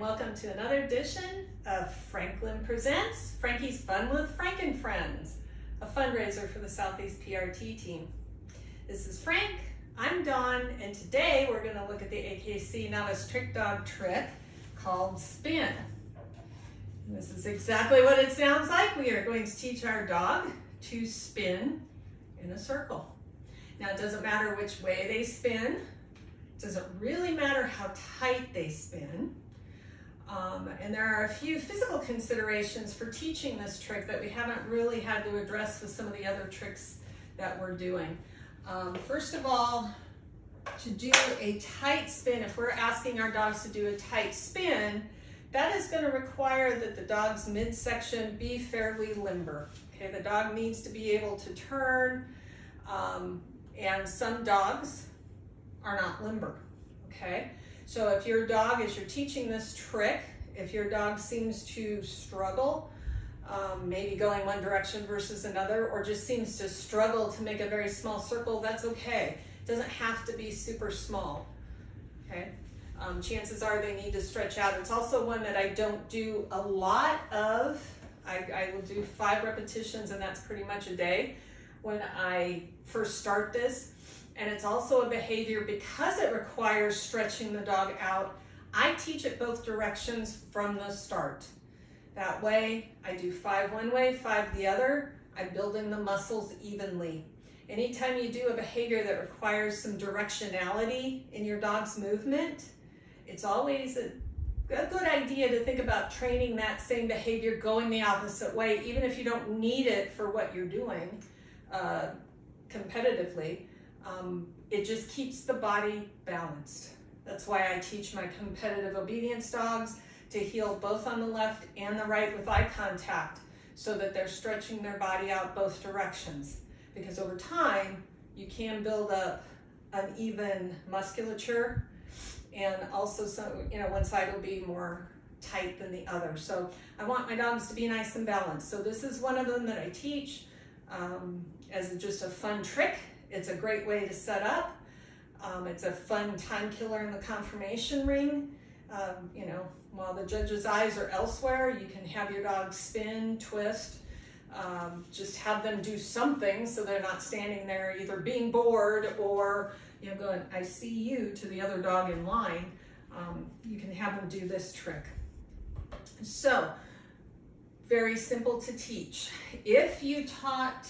welcome to another edition of Franklin Presents Frankie's Fun with Frank and Friends, a fundraiser for the Southeast PRT team. This is Frank, I'm Dawn, and today we're going to look at the AKC Novice trick dog trick called Spin. And this is exactly what it sounds like. We are going to teach our dog to spin in a circle. Now it doesn't matter which way they spin. It doesn't really matter how tight they spin. And there are a few physical considerations for teaching this trick that we haven't really had to address with some of the other tricks that we're doing. First of all, to do a tight spin, if we're asking our dogs to do a tight spin, that is going to require that the dog's midsection be fairly limber. Okay, the dog needs to be able to turn, and some dogs are not limber. Okay, so if your dog, as you're teaching this trick, if your dog seems to struggle, maybe going one direction versus another, or just seems to struggle to make a very small circle, that's okay. It doesn't have to be super small. Okay. Chances are they need to stretch out. It's also one that I don't do a lot of. I will do 5 repetitions, and that's pretty much a day when I first start this. And it's also a behavior, because it requires stretching the dog out, I teach it both directions from the start. That way, I do 5 one way, 5 the other. I build in the muscles evenly. Anytime you do a behavior that requires some directionality in your dog's movement, it's always a good idea to think about training that same behavior going the opposite way, even if you don't need it for what you're doing competitively. It just keeps the body balanced. That's why I teach my competitive obedience dogs to heel both on the left and the right with eye contact, so that they're stretching their body out both directions. Because over time, you can build up uneven musculature, and also one side will be more tight than the other. So I want my dogs to be nice and balanced. So this is one of them that I teach as just a fun trick. It's a great way to set up. It's a fun time killer in the confirmation ring. While the judge's eyes are elsewhere, you can have your dog spin, twist, just have them do something so they're not standing there either being bored or going, I see you, to the other dog in line. You can have them do this trick. So, very simple to teach. If you taught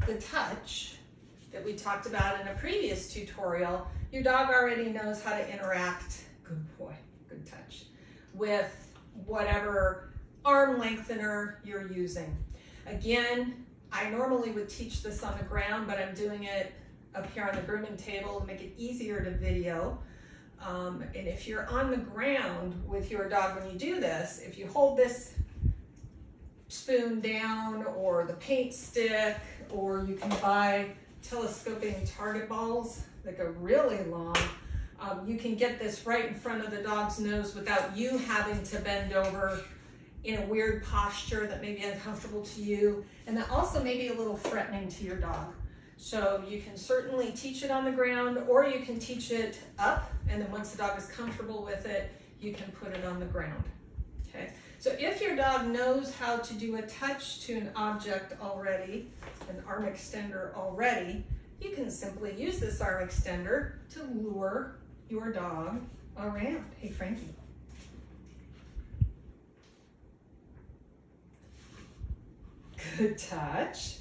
the touch that we talked about in a previous tutorial, your dog already knows how to interact, good boy, good touch, with whatever arm lengthener you're using. Again, I normally would teach this on the ground, but I'm doing it up here on the grooming table to make it easier to video. And if you're on the ground with your dog when you do this, if you hold this spoon down, or the paint stick, or you can buy telescoping target balls that go really long, you can get this right in front of the dog's nose without you having to bend over in a weird posture that may be uncomfortable to you, and that also may be a little threatening to your dog. So you can certainly teach it on the ground, or you can teach it up, and then once the dog is comfortable with it, you can put it on the ground. Okay. So if your dog knows how to do a touch to an object already, an arm extender already, you can simply use this arm extender to lure your dog around. Hey, Frankie. Good touch.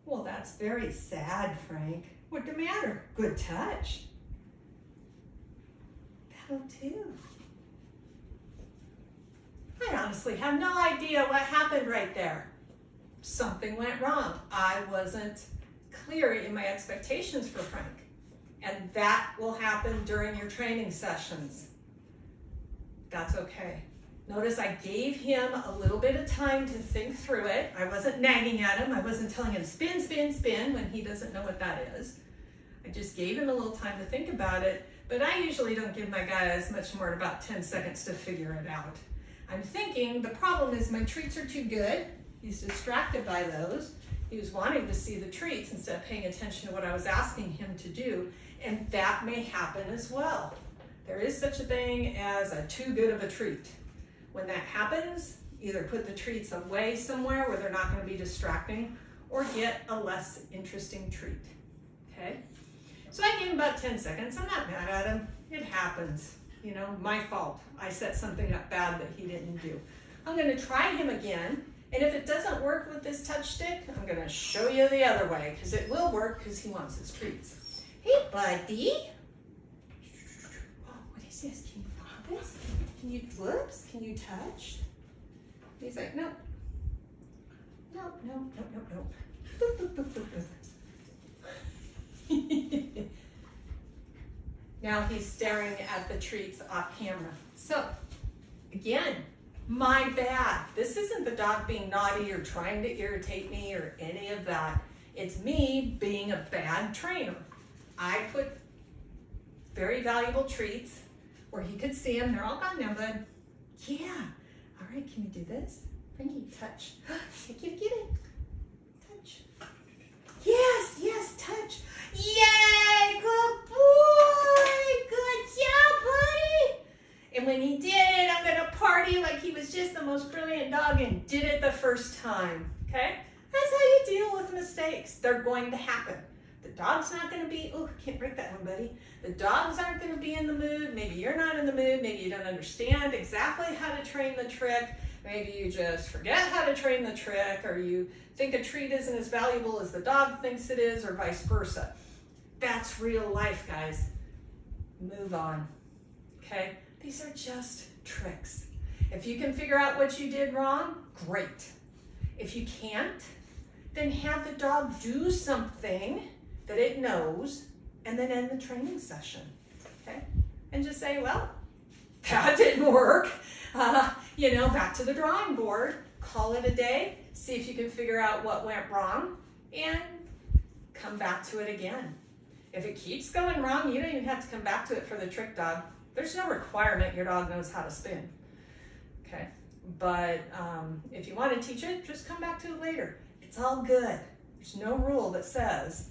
Well, that's very sad, Frank. What's the matter? Good touch. That'll do. I honestly have no idea what happened right there. Something went wrong. I wasn't clear in my expectations for Frank. And that will happen during your training sessions. That's okay. Notice I gave him a little bit of time to think through it. I wasn't nagging at him. I wasn't telling him spin, spin, spin when he doesn't know what that is. I just gave him a little time to think about it, but I usually don't give my guys much more than about 10 seconds to figure it out. I'm thinking the problem is my treats are too good. He's distracted by those. He was wanting to see the treats instead of paying attention to what I was asking him to do, and that may happen as well. There is such a thing as a too good of a treat. When that happens, either put the treats away somewhere where they're not going to be distracting, or get a less interesting treat, okay? So I gave him about 10 seconds. I'm not mad at him. It happens, you know, my fault. I set something up bad that he didn't do. I'm going to try him again, and if it doesn't work with this touch stick, I'm going to show you the other way, because it will work because he wants his treats. Hey, buddy. Oh, what is this? Can you follow this? Can you, whoops, can you touch? He's like, nope. Nope, nope, nope, nope, nope. Boop, boop, boop, boop, boop. Now he's staring at the treats off camera. So, again, my bad. This isn't the dog being naughty or trying to irritate me or any of that. It's me being a bad trainer. I put very valuable treats where he could see them. They're all gone now, bud. Yeah. All right, can you do this? Frankie, touch. Get it. Touch. Yes, yes, touch. Yay, good boy. Good job, buddy. And when he did it, I'm going to party like he was just the most brilliant dog and did it the first time, okay? That's how you deal with mistakes. They're going to happen. The dog's not going to be, oh, can't break that one, buddy. The dogs aren't going to be in the mood. Maybe you're not in the mood. Maybe you don't understand exactly how to train the trick. Maybe you just forget how to train the trick, or you think a treat isn't as valuable as the dog thinks it is, or vice versa. That's real life, guys. Move on, okay? These are just tricks. If you can figure out what you did wrong, great. If you can't, then have the dog do something that it knows, and then end the training session, okay? And just say, well, that didn't work. You know, back to the drawing board, call it a day, see if you can figure out what went wrong, and come back to it again. If it keeps going wrong, you don't even have to come back to it for the trick dog. There's no requirement your dog knows how to spin, okay? But if you want to teach it, just come back to it later. It's all good. There's no rule that says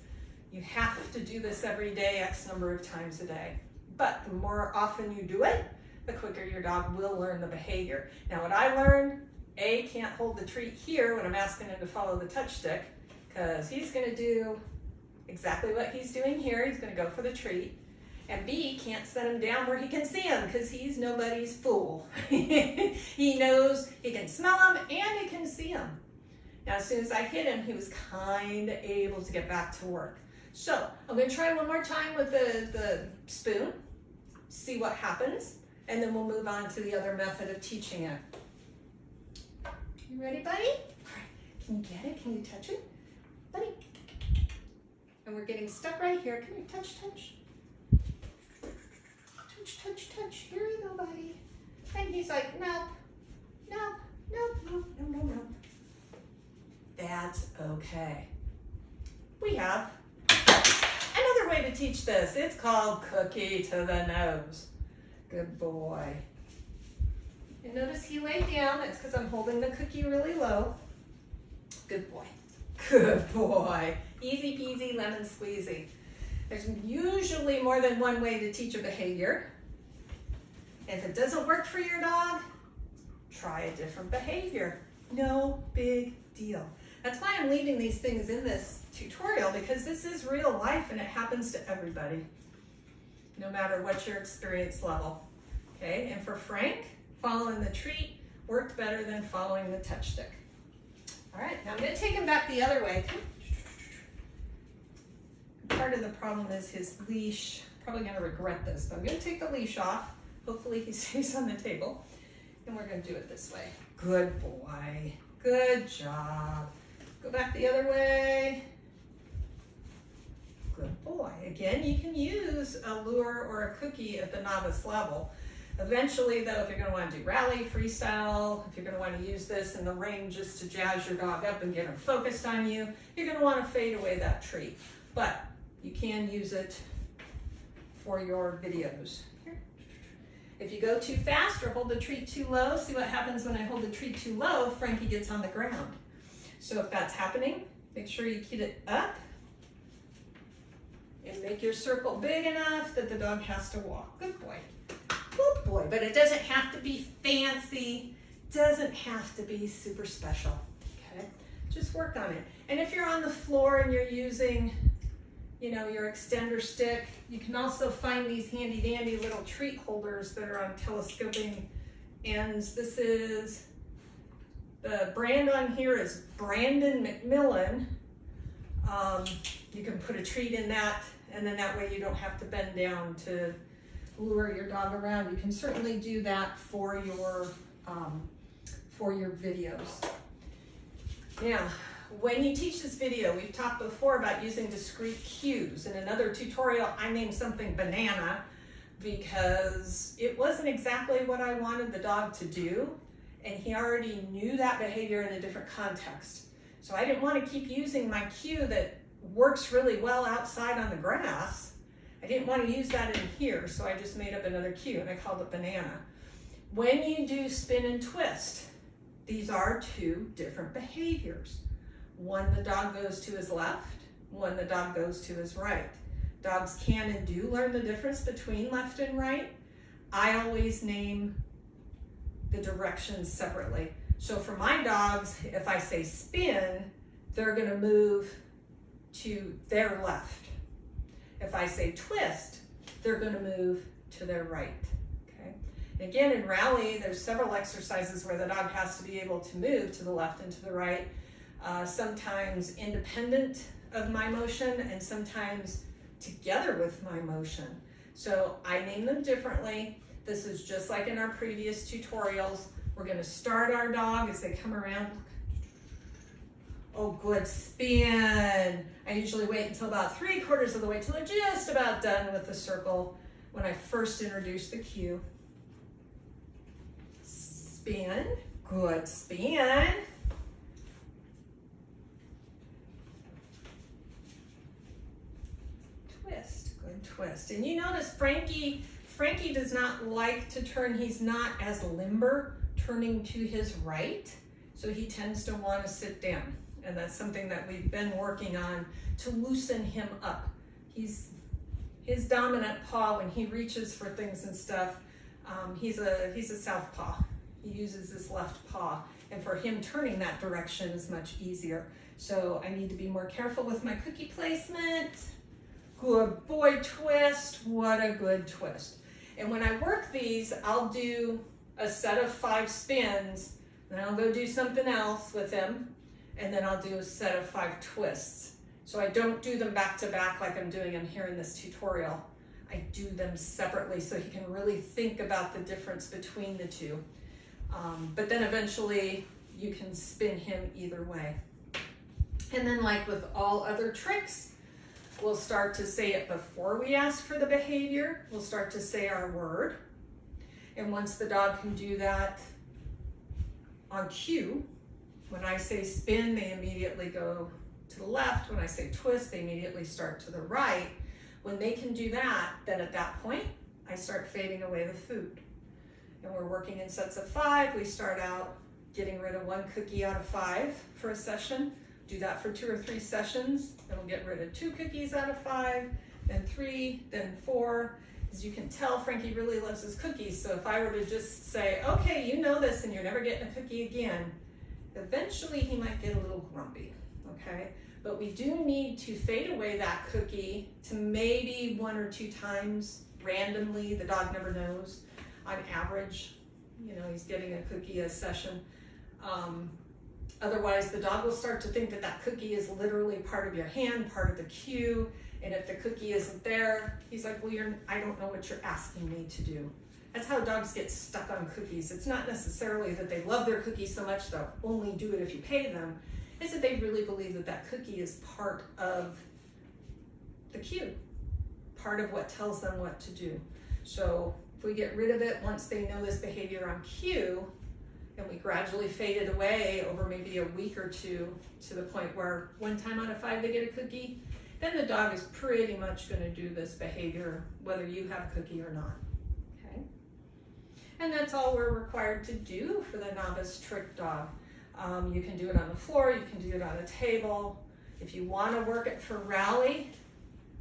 you have to do this every day, X number of times a day. But the more often you do it, the quicker your dog will learn the behavior. Now what I learned, A, can't hold the treat here when I'm asking him to follow the touch stick, because he's going to do exactly what he's doing here. He's going to go for the treat. And B, can't set him down where he can see him, because he's nobody's fool. He knows he can smell him and he can see him. Now as soon as I hit him, he was kind of able to get back to work. So I'm going to try one more time with the spoon, see what happens, and then we'll move on to the other method of teaching it. You ready, buddy? All right. Can you get it? Can you touch it? Buddy. And we're getting stuck right here. Come here, touch, touch. Touch, touch, touch. Here you go, buddy. And he's like, nope, nope, nope, nope, no, no, no. That's okay. We have another way to teach this. It's called cookie to the nose. Good boy. And notice he laid down. It's because I'm holding the cookie really low. Good boy. Good boy. Easy peasy, lemon squeezy. There's usually more than one way to teach a behavior. If it doesn't work for your dog, try a different behavior. No big deal. That's why I'm leaving these things in this tutorial, because this is real life and it happens to everybody, no matter what your experience level. Okay, and for Frank, following the treat worked better than following the touch stick. All right, now I'm going to take him back the other way. Part of the problem is his leash. Probably going to regret this, but I'm going to take the leash off. Hopefully he stays on the table. And we're going to do it this way. Good boy. Good job. Go back the other way. Good boy. Again, you can use a lure or a cookie at the novice level. Eventually, though, if you're going to want to do rally, freestyle, if you're going to want to use this in the ring just to jazz your dog up and get him focused on you, you're going to want to fade away that treat. But you can use it for your videos. Here. If you go too fast or hold the treat too low, see what happens when I hold the treat too low, Frankie gets on the ground. So if that's happening, make sure you keep it up and make your circle big enough that the dog has to walk. Good boy. good boy, but it doesn't have to be fancy, doesn't have to be super special, okay? Just work on it. And if you're on the floor and you're using, you know, your extender stick, you can also find these handy dandy little treat holders that are on telescoping ends. This is, the brand on here is Brandon McMillan. You can put a treat in that, and then that way you don't have to bend down to lure your dog around. You can certainly do that for your videos. Now, when you teach this video, we've talked before about using discrete cues. In another tutorial, I named something banana because it wasn't exactly what I wanted the dog to do, and he already knew that behavior in a different context. So I didn't want to keep using my cue that works really well outside on the grass. I didn't want to use that in here, so I just made up another cue and I called it banana. When you do spin and twist, these are two different behaviors. One, the dog goes to his left, one, the dog goes to his right. Dogs can and do learn the difference between left and right. I always name the directions separately. So for my dogs, if I say spin, they're gonna move to their left. If I say twist, they're gonna move to their right, okay? And again, in rally, there's several exercises where the dog has to be able to move to the left and to the right, sometimes independent of my motion and sometimes together with my motion. So I name them differently. This is just like in our previous tutorials. We're gonna start our dog as they come around. Oh, good, spin. I usually wait until about 3/4 of the way till they're just about done with the circle when I first introduce the cue. Spin, good, spin. Twist, good twist. And you notice Frankie does not like to turn. He's not as limber turning to his right, so he tends to want to sit down. And that's something that we've been working on to loosen him up. His dominant paw, when he reaches for things and stuff, he's a southpaw. He uses his left paw, and for him turning that direction is much easier. So I need to be more careful with my cookie placement. Good boy, twist. What a good twist. And when I work these, I'll do a set of 5 spins, then I'll go do something else with him, and then I'll do a set of 5 twists. So I don't do them back to back like I'm doing them here in this tutorial. I do them separately so he can really think about the difference between the two. But then eventually you can spin him either way. And then, like with all other tricks, we'll start to say it before we ask for the behavior. We'll start to say our word. And once the dog can do that on cue, when I say spin, they immediately go to the left. When I say twist, they immediately start to the right. When they can do that, then at that point, I start fading away the food. And we're working in sets of 5. We start out getting rid of 1 cookie out of 5 for a session. Do that for 2 or 3 sessions. Then we'll get rid of 2 cookies out of 5, then 3, then 4. As you can tell, Frankie really loves his cookies. So if I were to just say, okay, you know this and you're never getting a cookie again, eventually he might get a little grumpy, okay? But we do need to fade away that cookie to maybe 1 or 2 times randomly. The dog never knows. On average, you know, he's getting a cookie a session. Otherwise, the dog will start to think that that cookie is literally part of your hand, part of the cue. And if the cookie isn't there, he's like, well, I don't know what you're asking me to do. That's how dogs get stuck on cookies. It's not necessarily that they love their cookies so much they'll only do it if you pay them. It's that they really believe that that cookie is part of the cue, part of what tells them what to do. So if we get rid of it once they know this behavior on cue, and we gradually fade it away over maybe a week or 2 to the point where 1 time out of 5 they get a cookie, then the dog is pretty much going to do this behavior whether you have a cookie or not. Okay? And that's all we're required to do for the novice trick dog. You can do it on the floor, you can do it on a table. If you want to work it for rally,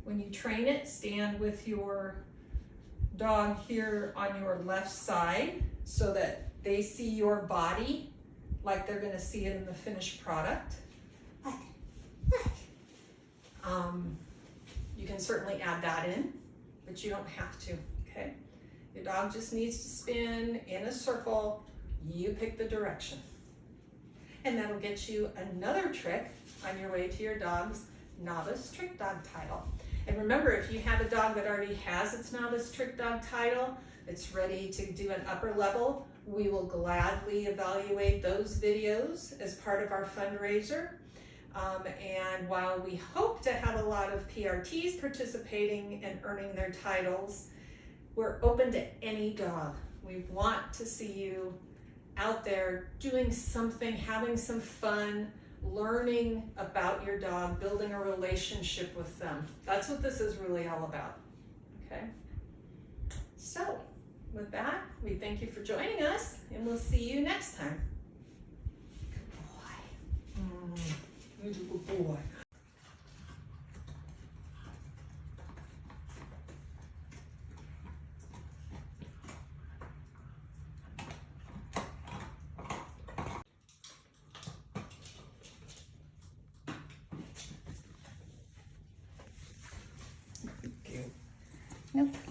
when you train it, stand with your dog here on your left side so that they see your body like they're gonna see it in the finished product. You can certainly add that in, but you don't have to, okay? Your dog just needs to spin in a circle. You pick the direction. And that'll get you another trick on your way to your dog's novice trick dog title. And remember, if you have a dog that already has its novice trick dog title, it's ready to do an upper level, we will gladly evaluate those videos as part of our fundraiser. And while we hope to have a lot of PRTs participating and earning their titles, we're open to any dog. We want to see you out there doing something, having some fun, learning about your dog, building a relationship with them. That's what this is really all about, okay? So, with that, we thank you for joining us, and we'll see you next time. Good boy. He's a good boy. Nope.